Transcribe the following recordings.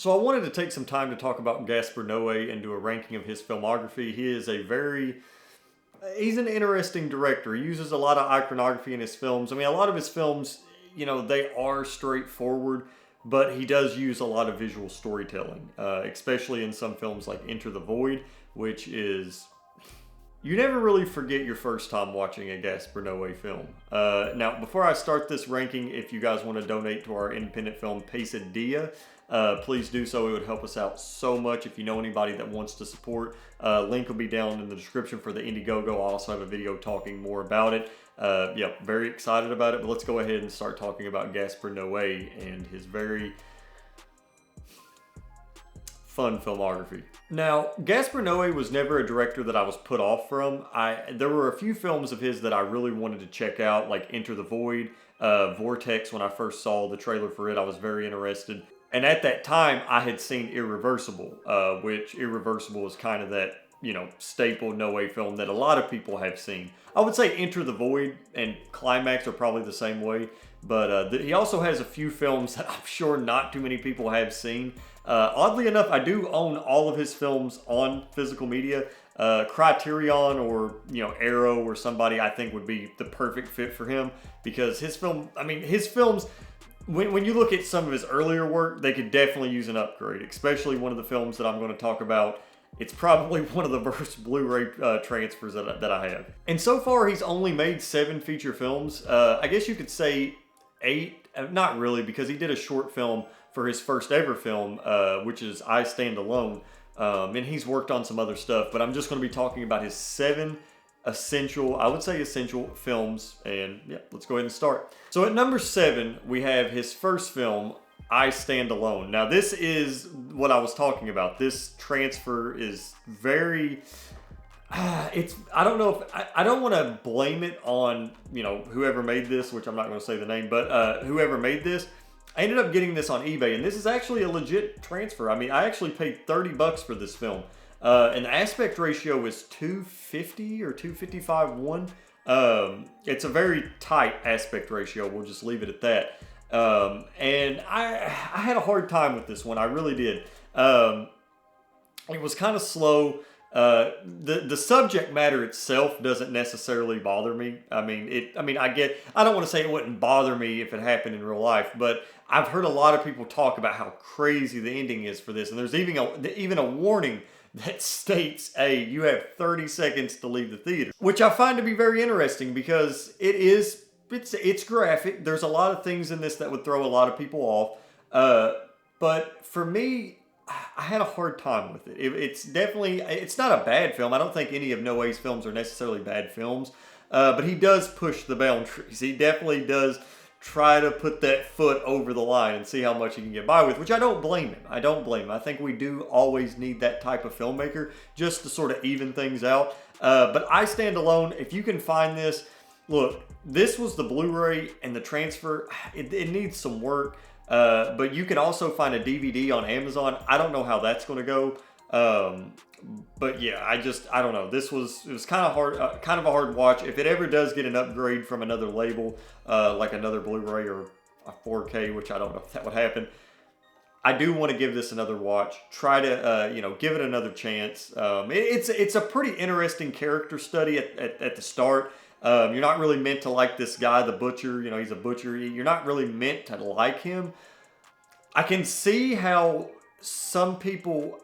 So I wanted to take some time to talk about Gaspar Noé and do a ranking of his filmography. He's an interesting director. He uses a lot of iconography in his films. I mean, a lot of his films, they are straightforward, but he does use a lot of visual storytelling, especially in some films like Enter the Void, which is... You never really forget your first time watching a Gaspar Noé film. Now, before I start this ranking, if you guys want to donate to our independent film Pesadilla, please do so. It would help us out so much. If you know anybody that wants to support, link will be down in the description for the Indiegogo. I'll also have a video talking more about it. Very excited about it, but let's go ahead and start talking about Gaspar Noé and his very fun filmography. Now, Gaspar Noé was never a director that I was put off from. There were a few films of his that I really wanted to check out, like Enter the Void, Vortex. When I first saw the trailer for it, I was very interested. And at that time, I had seen Irreversible, which Irreversible is kind of that, staple Noé film that a lot of people have seen. I would say Enter the Void and Climax are probably the same way, but he also has a few films that I'm sure not too many people have seen. Oddly enough, I do own all of his films on physical media. Criterion or, Arrow or somebody I think would be the perfect fit for him, because his films, when you look at some of his earlier work, they could definitely use an upgrade, especially one of the films that I'm going to talk about. It's probably one of the worst Blu-ray transfers that I have. And so far, he's only made 7 feature films. I guess you could say 8, not really, because he did a short film for his first ever film, which is I Stand Alone. And he's worked on some other stuff, but I'm just going to be talking about his 7 essential films. And yeah, let's go ahead and start. So at number 7, we have his first film, I Stand Alone. Now this is what I was talking about. This transfer is very... I don't know if... I don't want to blame it on, whoever made this, which I'm not going to say the name, but whoever made this. I ended up getting this on eBay, and this is actually a legit transfer. I mean, I actually paid $30 for this film. And the aspect ratio is 250 or 255:1. It's a very tight aspect ratio. We'll just leave it at that. And I had a hard time with this one. I really did. It was kind of slow. The subject matter itself doesn't necessarily bother me. I don't want to say it wouldn't bother me if it happened in real life, but I've heard a lot of people talk about how crazy the ending is for this, and there's even a warning that states, hey, you have 30 seconds to leave the theater, which I find to be very interesting because it's graphic. There's a lot of things in this that would throw a lot of people off, but for me, I had a hard time with it. It's not a bad film. I don't think any of Noé's films are necessarily bad films, but he does push the boundaries. He definitely does try to put that foot over the line and see how much he can get by with, which I don't blame him. I think we do always need that type of filmmaker just to sort of even things out. But I Stand Alone, if you can find this, look, this was the Blu-ray and the transfer. It needs some work. But you can also find a DVD on Amazon. I don't know how that's going to go. But yeah, I don't know. It was kind of a hard watch. If it ever does get an upgrade from another label, like another Blu-ray or a 4K, which I don't know if that would happen, I do want to give this another watch. Try to, give it another chance. It's a pretty interesting character study at the start. You're not really meant to like this guy, the butcher. He's a butcher. You're not really meant to like him. I can see how some people,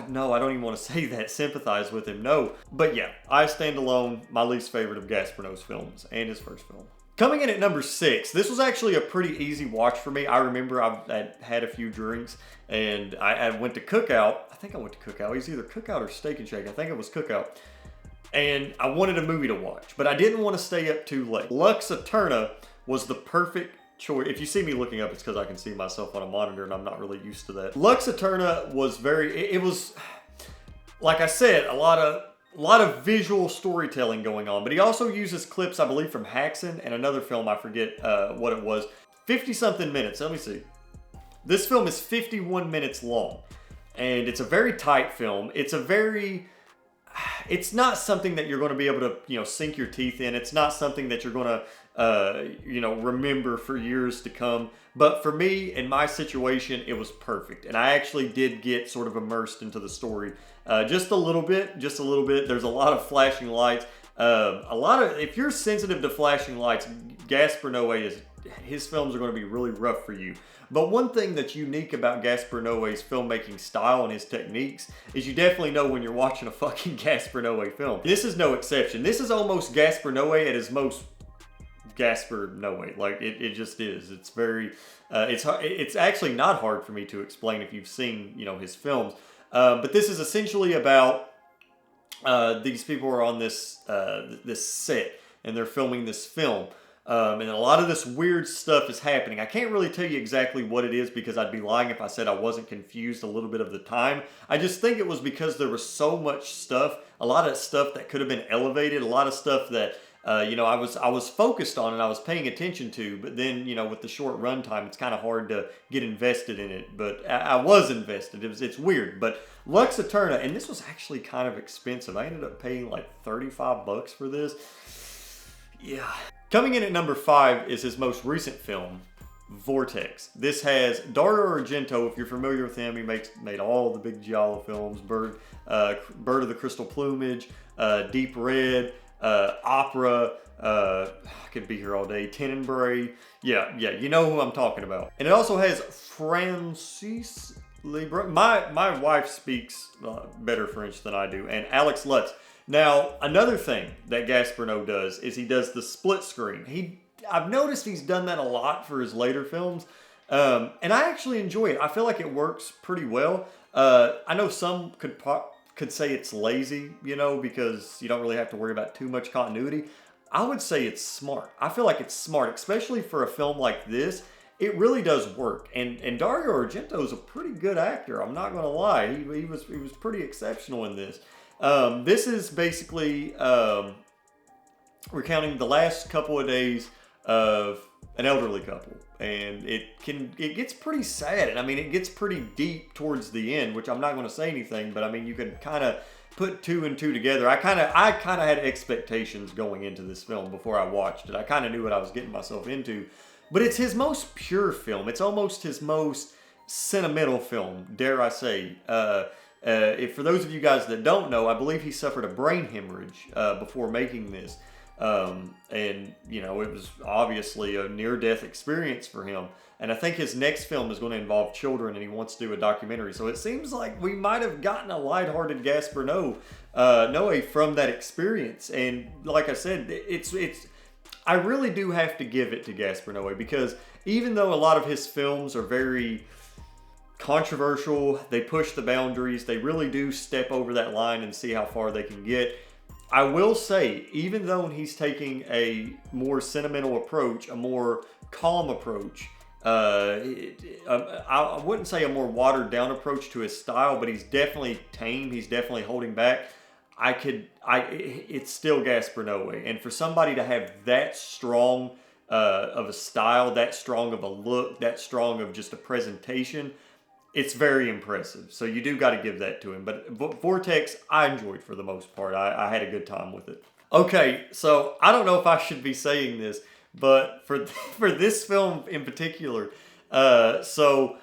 no, I don't even want to say that, sympathize with him. No. But yeah, I Stand Alone, my least favorite of Gaspar Noé's films, and his first film. Coming in at number 6, this was actually a pretty easy watch for me. I remember I had a few drinks, and I went to Cookout. I think I went to Cookout. It was either Cookout or Steak and Shake. I think it was Cookout. And I wanted a movie to watch, but I didn't want to stay up too late. Lux Eterna was the perfect choice. If you see me looking up, it's because I can see myself on a monitor, and I'm not really used to that. Lux Eterna was it was, like I said, a lot of visual storytelling going on, but he also uses clips, I believe, from Haxan and another film, I forget what it was. 50-something minutes, let me see. This film is 51 minutes long, and it's a very tight film. It's not something that you're going to be able to, sink your teeth in. It's not something that you're going to, remember for years to come. But for me, in my situation, it was perfect. And I actually did get sort of immersed into the story just a little bit. There's a lot of flashing lights. If you're sensitive to flashing lights, Gaspar Noé his films are going to be really rough for you. But one thing that's unique about Gaspar Noé's filmmaking style and his techniques is you definitely know when you're watching a fucking Gaspar Noé film. This is no exception. This is almost Gaspar Noé at his most Gaspar Noé. Like, it just is. It's very, it's actually not hard for me to explain if you've seen, his films. But this is essentially about these people are on this set and they're filming this film. And a lot of this weird stuff is happening. I can't really tell you exactly what it is because I'd be lying if I said I wasn't confused a little bit of the time. I just think it was because there was so much stuff, a lot of stuff that could have been elevated, a lot of stuff that I was focused on and I was paying attention to, but then, with the short run time, it's kind of hard to get invested in it, but I was invested. It's weird, but Lux Eterna, and this was actually kind of expensive. I ended up paying like $35 for this. Yeah. Coming in at number 5 is his most recent film, Vortex. This has Dario Argento. If you're familiar with him, he made all the big giallo films, Bird of the Crystal Plumage, Deep Red, Opera, I could be here all day, Tenebrae. Yeah, you know who I'm talking about. And it also has Francis Libra. My wife speaks better French than I do, and Alex Lutz. Now, another thing that Gaspar Noé does is he does the split screen. I've noticed he's done that a lot for his later films, and I actually enjoy it. I feel like it works pretty well. I know some could say it's lazy, because you don't really have to worry about too much continuity. I would say it's smart. I feel like it's smart, especially for a film like this. It really does work, and Dario Argento is a pretty good actor. I'm not gonna lie, he was pretty exceptional in this. This is basically recounting the last couple of days of an elderly couple, and it gets pretty sad, and it gets pretty deep towards the end, which I'm not going to say anything, but you can kind of put 2 and 2 together. I kind of had expectations going into this film before I watched it. I kind of knew what I was getting myself into, but it's his most pure film. It's almost his most sentimental film, dare I say. For those of you guys that don't know, I believe he suffered a brain hemorrhage before making this. It was obviously a near-death experience for him. And I think his next film is going to involve children, and he wants to do a documentary. So it seems like we might have gotten a lighthearted Gaspar Noé from that experience. And like I said, I really do have to give it to Gaspar Noé, because even though a lot of his films are very controversial, they push the boundaries, they really do step over that line and see how far they can get. I will say, even though he's taking a more sentimental approach, a more calm approach, I wouldn't say a more watered down approach to his style, but he's definitely tame, he's definitely holding back. It's still Gaspar Noé, and for somebody to have that strong of a style, that strong of a look, that strong of just a presentation, it's very impressive. So you do got to give that to him. But Vortex, I enjoyed for the most part. I had a good time with it. Okay, so I don't know if I should be saying this, but for this film in particular, so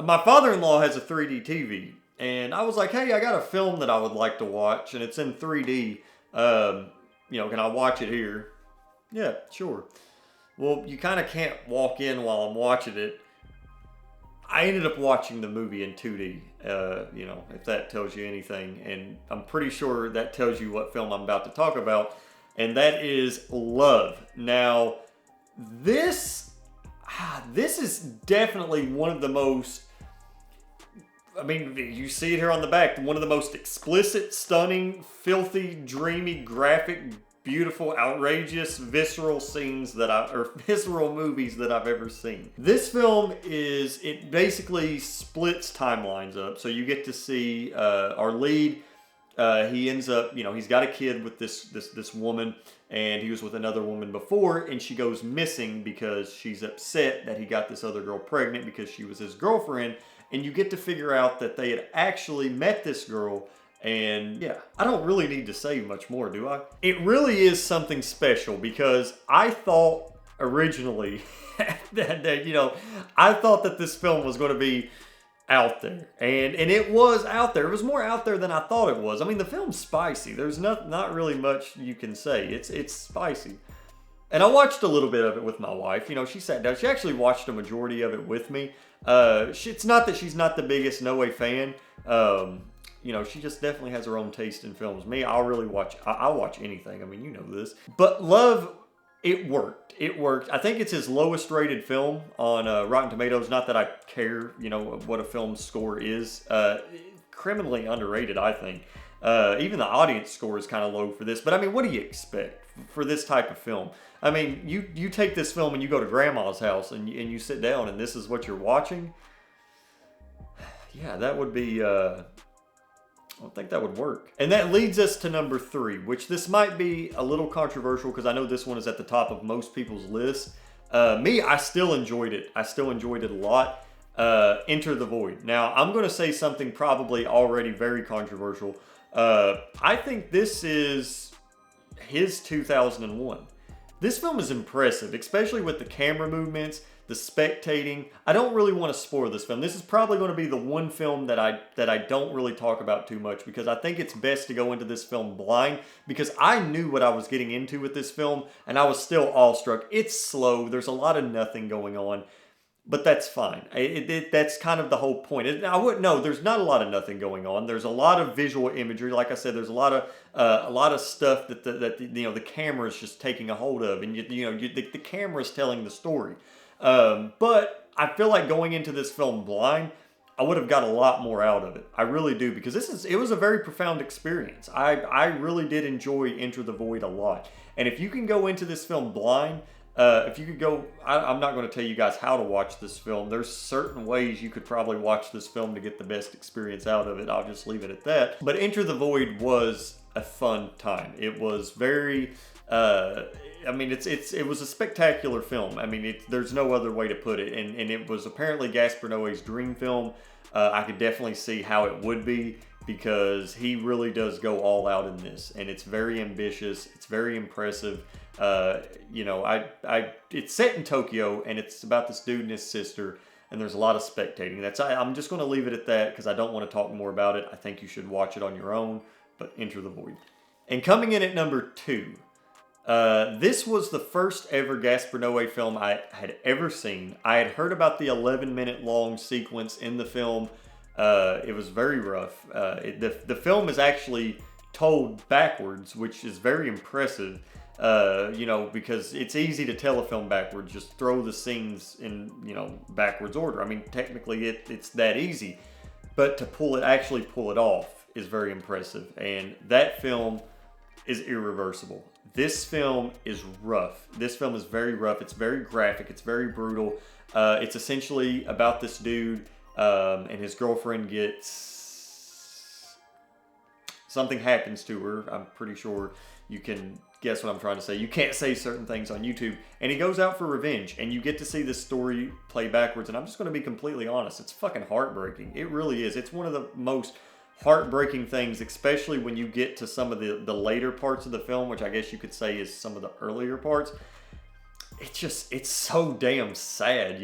my father-in-law has a 3D TV, and I was like, hey, I got a film that I would like to watch, and it's in 3D. Can I watch it here? Yeah, sure. Well, you kind of can't walk in while I'm watching it. I ended up watching the movie in 2D, if that tells you anything. And I'm pretty sure that tells you what film I'm about to talk about. And that is Love. Now, this is definitely one of the most, you see it here on the back, one of the most explicit, stunning, filthy, dreamy, graphic, beautiful, outrageous, visceral visceral movies that I've ever seen. This film it basically splits timelines up. So you get to see our lead. He ends up, he's got a kid with this woman, and he was with another woman before, and she goes missing because she's upset that he got this other girl pregnant because she was his girlfriend. And you get to figure out that they had actually met this girl And yeah, I don't really need to say much more, do I? It really is something special because I thought originally that I thought that this film was going to be out there, and it was out there. It was more out there than I thought it was. I mean, the film's spicy. There's not really much you can say. It's spicy. And I watched a little bit of it with my wife. She sat down. She actually watched a majority of it with me. It's not that she's not the biggest Noé fan. She just definitely has her own taste in films. Me, I'll watch anything. I mean, you know this. But Love, it worked. It worked. I think it's his lowest rated film on Rotten Tomatoes. Not that I care, what a film's score is. Criminally underrated, I think. Even the audience score is kind of low for this. But I mean, what do you expect for this type of film? I mean, you take this film and you go to grandma's house and you sit down and this is what you're watching. Yeah, that would be... I don't think that would work. And that leads us to number 3, which this might be a little controversial because I know this one is at the top of most people's lists. I still enjoyed it. I still enjoyed it a lot. Enter the Void. Now, I'm going to say something probably already very controversial. I think this is his 2001. This film is impressive, especially with the camera movements, the spectating. I don't really want to spoil this film. This is probably going to be the one film that I don't really talk about too much because I think it's best to go into this film blind because I knew what I was getting into with this film and I was still awestruck. It's slow. There's a lot of nothing going on. But that's fine. That's kind of the whole point. There's not a lot of nothing going on. There's a lot of visual imagery. Like I said, there's a lot of stuff that the camera is just taking a hold of, and the camera is telling the story. But I feel like going into this film blind, I would have got a lot more out of it. I really do, because it was a very profound experience. I really did enjoy Enter the Void a lot. And if you can go into this film blind, if you could go, I'm not going to tell you guys how to watch this film. There's certain ways you could probably watch this film to get the best experience out of it. I'll just leave it at that. But Enter the Void was a fun time. It was very, it was a spectacular film. I mean, there's no other way to put it. And it was apparently Gaspar Noé's dream film. I could definitely see how it would be, because he really does go all out in this, and it's very ambitious. It's very impressive. It's set in Tokyo, and it's about this dude and his sister, and there's a lot of spectating. I'm just going to leave it at that because I don't want to talk more about it. I think you should watch it on your own, but Enter the Void. And coming in at number 2, this was the first ever Gaspar Noé film I had ever seen. I had heard about the 11-minute long sequence in the film. It was very rough. The film is actually told backwards, which is very impressive. Because it's easy to tell a film backwards. Just throw the scenes in, backwards order. I mean, technically it's that easy. But to actually pull it off is very impressive. And that film is irreversible. This film is rough. This film is very rough. It's very graphic. It's very brutal. It's essentially about this dude and his girlfriend something happens to her. I'm pretty sure you can guess what I'm trying to say. You can't say certain things on YouTube. And he goes out for revenge, and you get to see this story play backwards. And I'm just going to be completely honest. It's fucking heartbreaking. It really is. It's one of the most heartbreaking things, especially when you get to some of the later parts of the film, which I guess you could say is some of the earlier parts. It's so damn sad,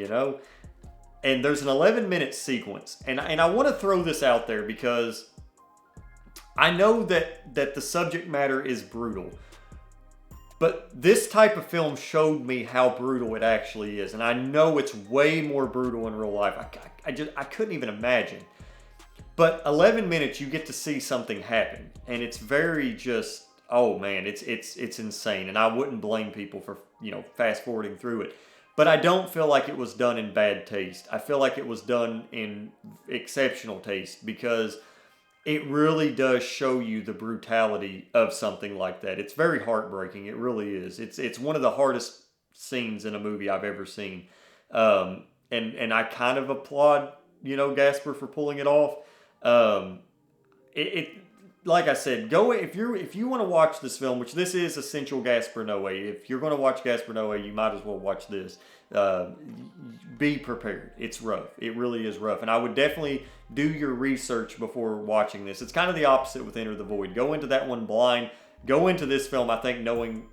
And there's an 11-minute sequence. And I want to throw this out there because I know that the subject matter is brutal. But this type of film showed me how brutal it actually is. And I know it's way more brutal in real life. I couldn't even imagine. But 11 minutes, you get to see something happen. And it's very just, oh man, it's insane. And I wouldn't blame people for, fast forwarding through it. But I don't feel like it was done in bad taste. I feel like it was done in exceptional taste, because it really does show you the brutality of something like that. It's very heartbreaking. It really is. It's one of the hardest scenes in a movie I've ever seen. And I kind of applaud, Gaspar for pulling it off. like I said, go if you want to watch this film, which this is essential Gaspar Noé. If you're going to watch Gaspar Noé, you might as well watch this. Be prepared. It's rough. It really is rough, and I would definitely do your research before watching this. It's kind of the opposite with Enter the Void. Go into that one blind. Go into this film, I think, knowing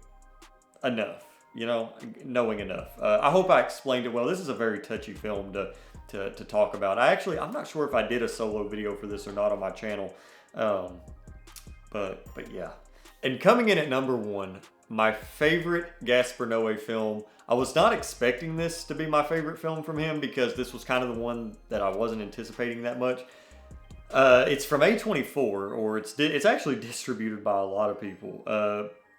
enough. Knowing enough. I hope I explained it well. This is a very touchy film to talk about. I'm not sure if I did a solo video for this or not on my channel. But yeah. And coming in at number 1, my favorite Gaspar Noé film. I was not expecting this to be my favorite film from him because this was kind of the one that I wasn't anticipating that much. It's from A24, or it's actually distributed by a lot of people.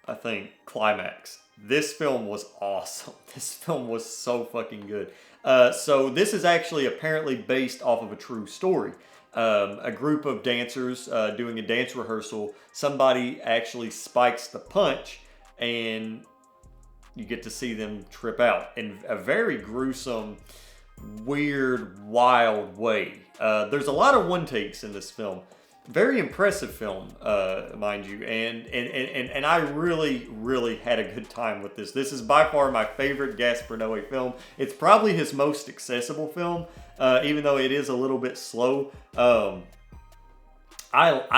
I think Climax. This film was awesome. This film was so fucking good. So this is actually apparently based off of a true story. A group of dancers doing a dance rehearsal. Somebody actually spikes the punch, and you get to see them trip out in a very gruesome, weird, wild way. There's a lot of one takes in this film. Very impressive film, mind you, and I really, really had a good time with this. This is by far my favorite Gaspar Noé film. It's probably his most accessible film, even though it is a little bit slow. I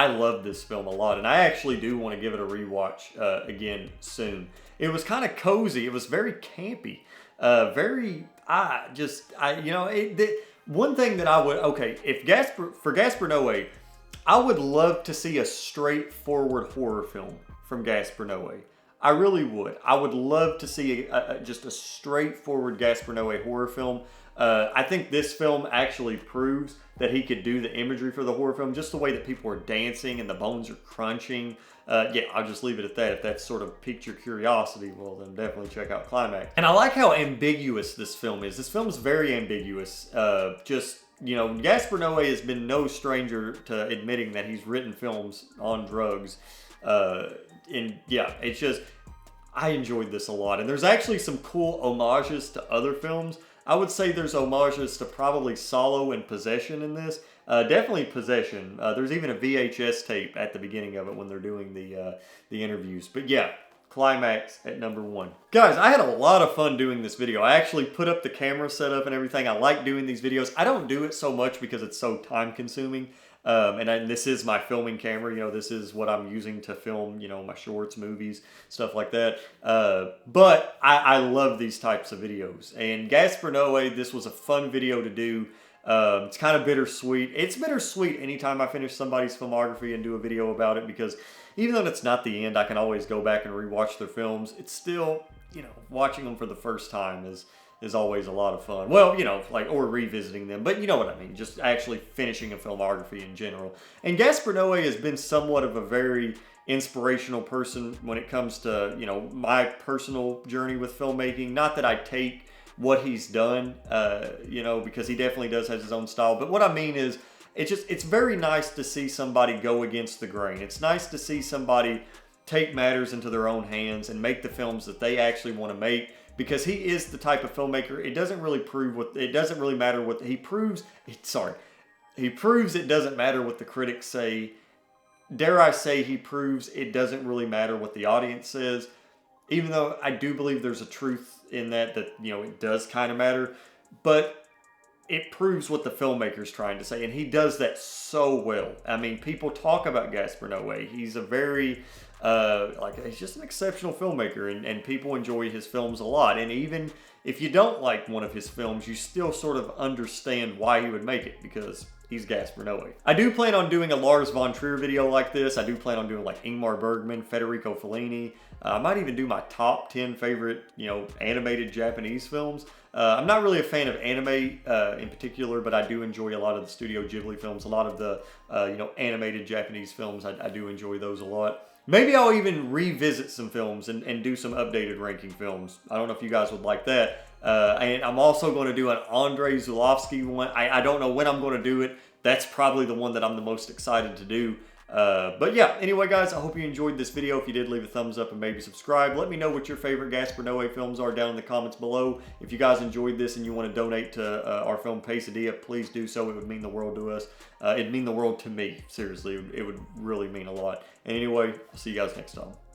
love this film a lot, and I actually do want to give it a rewatch again soon. It was kind of cozy. It was very campy. One thing that I would, for Gaspar Noé, I would love to see a straightforward horror film from Gaspar Noé. I really would. I would love to see just a straightforward Gaspar Noé horror film. I think this film actually proves that he could do the imagery for the horror film, just the way that people are dancing and the bones are crunching. Yeah, I'll just leave it at that. If that sort of piqued your curiosity, well, then definitely check out Climax. And I like how ambiguous this film is. This film is very ambiguous. Gaspar Noé has been no stranger to admitting that he's written films on drugs. It's just, I enjoyed this a lot. And there's actually some cool homages to other films. I would say there's homages to probably Solo and Possession in this. Definitely Possession. There's even a VHS tape at the beginning of it when they're doing the interviews. But yeah, Climax at number 1. Guys, I had a lot of fun doing this video. I actually put up the camera setup and everything. I like doing these videos. I don't do it so much because it's so time consuming. This is my filming camera. This is what I'm using to film, my shorts, movies, stuff like that. But I love these types of videos. And Gaspar Noé, this was a fun video to do. It's kind of bittersweet. It's bittersweet anytime I finish somebody's filmography and do a video about it, because even though it's not the end, I can always go back and rewatch their films. It's still, watching them for the first time is always a lot of fun. Well, or revisiting them, but you know what I mean, just actually finishing a filmography in general. And Gaspar Noé has been somewhat of a very inspirational person when it comes to, my personal journey with filmmaking. Not that I take what he's done, because he definitely does have his own style. But what I mean is, it's very nice to see somebody go against the grain. It's nice to see somebody take matters into their own hands and make the films that they actually want to make, because he is the type of filmmaker. It doesn't really matter what he proves. He proves it doesn't matter what the critics say. Dare I say, he proves it doesn't really matter what the audience says. Even though I do believe there's a truth in that it does kind of matter, but it proves what the filmmaker's trying to say, and he does that so well. I mean, people talk about Gaspar Noé. He's a very, he's just an exceptional filmmaker, and people enjoy his films a lot. And even if you don't like one of his films, you still sort of understand why he would make it, because he's Gaspar Noé. I do plan on doing a Lars von Trier video like this. I do plan on doing like Ingmar Bergman, Federico Fellini. I might even do my top 10 favorite, animated Japanese films. I'm not really a fan of anime in particular, but I do enjoy a lot of the Studio Ghibli films, a lot of the, animated Japanese films. I do enjoy those a lot. Maybe I'll even revisit some films and do some updated ranking films. I don't know if you guys would like that. And I'm also going to do an Andrei Zulawski one. I don't know when I'm going to do it. That's probably the one that I'm the most excited to do. But yeah, anyway, guys, I hope you enjoyed this video. If you did, leave a thumbs up and maybe subscribe. Let me know what your favorite Gaspar Noé films are down in the comments below. If you guys enjoyed this and you want to donate to our film Pesadilla, please do so. It would mean the world to us. It'd mean the world to me. Seriously, it would really mean a lot. And anyway, I'll see you guys next time.